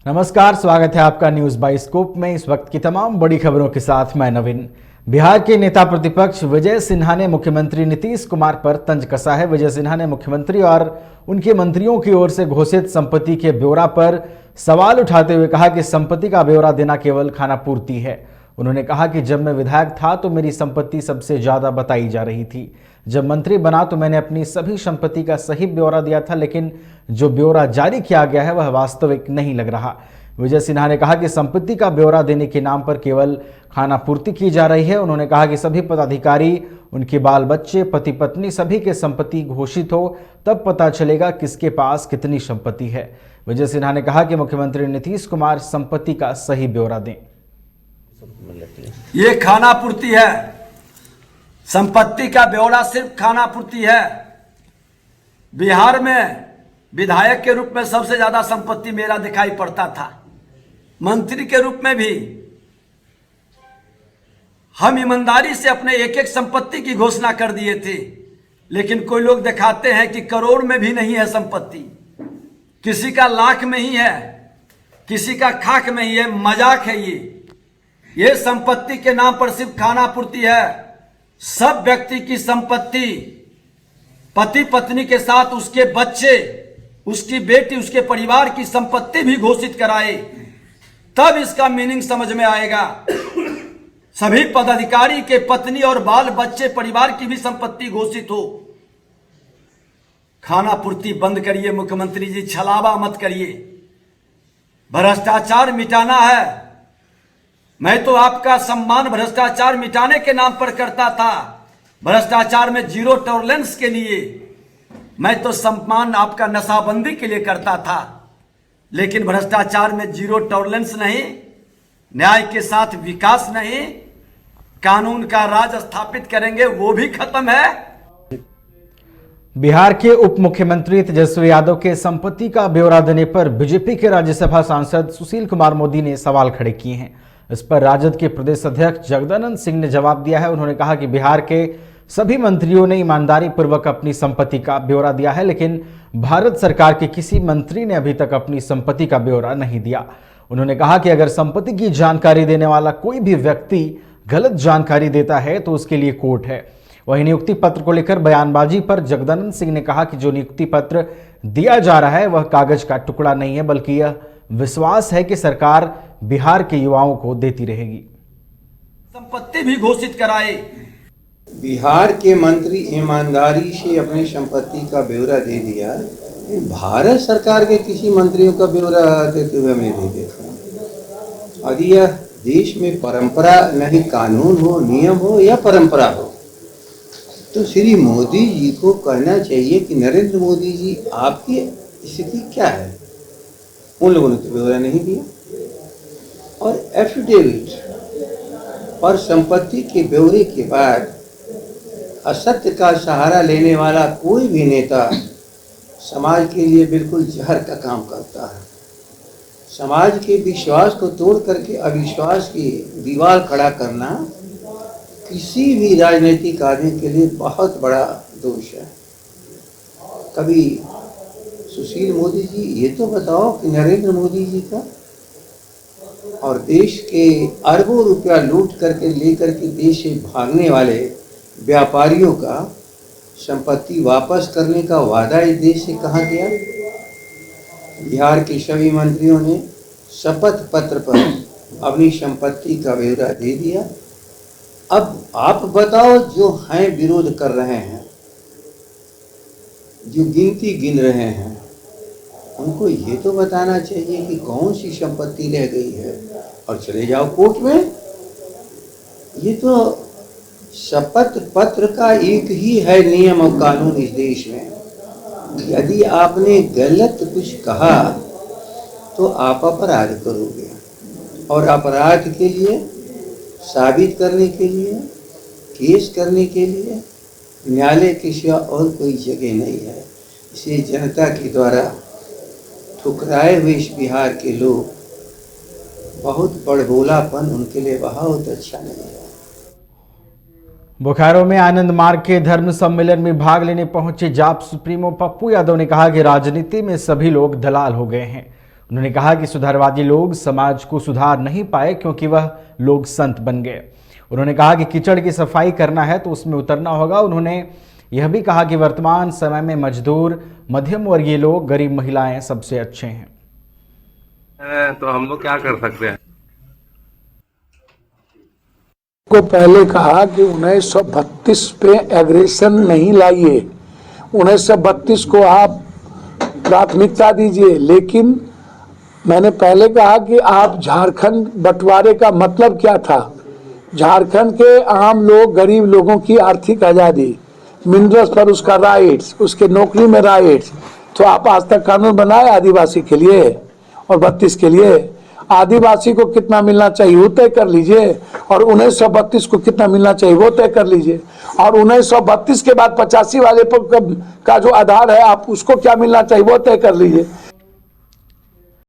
नमस्कार, स्वागत है आपका न्यूज बाइस्कोप में। इस वक्त की तमाम बड़ी खबरों के साथ मैं नवीन। बिहार के नेता प्रतिपक्ष विजय सिन्हा ने मुख्यमंत्री नीतीश कुमार पर तंज कसा है। विजय सिन्हा ने मुख्यमंत्री और उनके मंत्रियों की ओर से घोषित संपत्ति के ब्यौरा पर सवाल उठाते हुए कहा कि संपत्ति का ब्यौरा देना केवल खानापूर्ति है। उन्होंने कहा कि जब मैं विधायक था तो मेरी संपत्ति सबसे ज्यादा बताई जा रही थी। जब मंत्री बना तो मैंने अपनी सभी संपत्ति का सही ब्यौरा दिया था, लेकिन जो ब्यौरा जारी किया गया है वह वास्तविक नहीं लग रहा। विजय सिन्हा ने कहा कि संपत्ति का ब्यौरा देने के नाम पर केवल खानापूर्ति की जा रही है। उन्होंने कहा कि सभी पदाधिकारी, उनके बाल बच्चे, पति पत्नी सभी के संपत्ति घोषित हो तब पता चलेगा किसके पास कितनी संपत्ति है। विजय सिन्हा ने कहा कि मुख्यमंत्री नीतीश कुमार संपत्ति का सही ब्यौरा दें। ये खानापूर्ति है, संपत्ति का ब्यौरा सिर्फ खानापूर्ति है। बिहार में विधायक के रूप में सबसे ज्यादा संपत्ति मेरा दिखाई पड़ता था, मंत्री के रूप में भी हम ईमानदारी से अपने एक एक संपत्ति की घोषणा कर दिए थे, लेकिन कोई लोग दिखाते हैं कि करोड़ में भी नहीं है संपत्ति, किसी का लाख में ही है, किसी का खाक में ही है। मजाक है ये संपत्ति के नाम पर सिर्फ खानापूर्ति है। सब व्यक्ति की संपत्ति, पति पत्नी के साथ उसके बच्चे, उसकी बेटी, उसके परिवार की संपत्ति भी घोषित कराए, तब इसका मीनिंग समझ में आएगा। सभी पदाधिकारी के पत्नी और बाल बच्चे, परिवार की भी संपत्ति घोषित हो। खानापूर्ति बंद करिए मुख्यमंत्री जी, छलावा मत करिए। भ्रष्टाचार मिटाना है। मैं तो आपका सम्मान भ्रष्टाचार मिटाने के नाम पर करता था। भ्रष्टाचार में जीरो टॉलरेंस के लिए मैं तो सम्मान आपका नशाबंदी के लिए करता था, लेकिन भ्रष्टाचार में जीरो टॉलरेंस नहीं, न्याय के साथ विकास नहीं, कानून का राज स्थापित करेंगे वो भी खत्म है। बिहार के उप मुख्यमंत्री तेजस्वी यादव के संपत्ति का ब्यौरा देने पर बीजेपी के राज्यसभा सांसद सुशील कुमार मोदी ने सवाल खड़े किए हैं। इस पर राजद के प्रदेश अध्यक्ष जगदानंद सिंह ने जवाब दिया है। उन्होंने कहा कि बिहार के सभी मंत्रियों ने ईमानदारी पूर्वक अपनी संपत्ति का ब्यौरा दिया है, लेकिन भारत सरकार के किसी मंत्री ने अभी तक अपनी संपत्ति का ब्यौरा नहीं दिया। उन्होंने कहा कि अगर संपत्ति की जानकारी देने वाला कोई भी व्यक्ति गलत जानकारी देता है तो उसके लिए कोर्ट है। वहीं नियुक्ति पत्र को लेकर बयानबाजी पर जगदानंद सिंह ने कहा कि जो नियुक्ति पत्र दिया जा रहा है वह कागज का टुकड़ा नहीं है, बल्कि यह विश्वास है कि सरकार बिहार के युवाओं को देती रहेगी। संपत्ति भी घोषित कराए। बिहार के मंत्री ईमानदारी से अपनी संपत्ति का ब्यौरा दे दिया, भारत सरकार के किसी मंत्रियों का ब्यौरा देते हुए हमें नहीं देखा। और यह देश में परंपरा नहीं, कानून हो, नियम हो या परंपरा हो, तो श्री मोदी जी को कहना चाहिए कि नरेंद्र मोदी जी आपकी स्थिति क्या है। उन लोगों ने तो ब्यौरा नहीं दिया। और एफिडेविट और संपत्ति के ब्यौरे के बाद असत्य का सहारा लेने वाला कोई भी नेता समाज के लिए बिल्कुल जहर का काम करता है। समाज के विश्वास को तोड़ करके अविश्वास की दीवार खड़ा करना किसी भी राजनीतिक आदमी के लिए बहुत बड़ा दोष है। कभी सुशील मोदी जी ये तो बताओ कि नरेंद्र मोदी जी का और देश के अरबों रुपया लूट करके लेकर के देश से भागने वाले व्यापारियों का संपत्ति वापस करने का वादा इस देश से कहाँ गया। बिहार के सभी मंत्रियों ने शपथ पत्र पर अपनी संपत्ति का ब्यौरा दे दिया। अब आप बताओ, जो हैं विरोध कर रहे हैं, जो गिनती गिन रहे हैं, उनको ये तो बताना चाहिए कि कौन सी संपत्ति रह गई है और चले जाओ कोर्ट में। ये तो शपथ पत्र का एक ही है नियम और कानून इस देश में। यदि आपने गलत कुछ कहा तो आप अपराध करोगे, और अपराध के लिए, साबित करने के लिए, केस करने के लिए न्यायालय के सिवा और कोई जगह नहीं है। इसलिए जनता के द्वारा ठुकराए हुए इस बिहार के लोग, बहुत बड़बोलापन उनके लिए बहुत अच्छा नहीं है। बोकारो में आनंद मार्ग के धर्म सम्मेलन में भाग लेने पहुंचे जाप सुप्रीमो पप्पू यादव ने कहा कि राजनीति में सभी लोग दलाल हो गए हैं। उन्होंने कहा कि सुधारवादी लोग समाज को सुधार नहीं पाए क्योंकि वह लोग संत बन गए। उन्होंने कहा कि कीचड़ की सफाई करना है तो उसमें उतरना होगा। उन्होंने यह भी कहा कि वर्तमान समय में मजदूर, मध्यम वर्गीय लोग, गरीब महिलाएं सबसे अच्छे हैं। तो हम लोग क्या कर सकते हैं? को पहले कहा कि 1932 पे एग्रेशन नहीं लाइए, 1932 को आप प्राथमिकता दीजिए। लेकिन मैंने पहले कहा कि आप झारखंड बंटवारे का मतलब क्या था? झारखंड के आम लोग, गरीब लोगों की आर्थिक आज़ादी, मिनरल्स पर उसका राइट्स, उसके नौकरी में राइट्स। तो आप आज तक कानून बनाए आदिवासी के लिए और 32 के लिए? आदिवासी को कितना मिलना चाहिए वो तय कर लीजिए, और 1932 को कितना मिलना चाहिए वो तय कर लीजिए। और 1932 के बाद 85 वाले पर का जो आधार है, आप उसको क्या मिलना चाहिए वो तय कर लीजिए।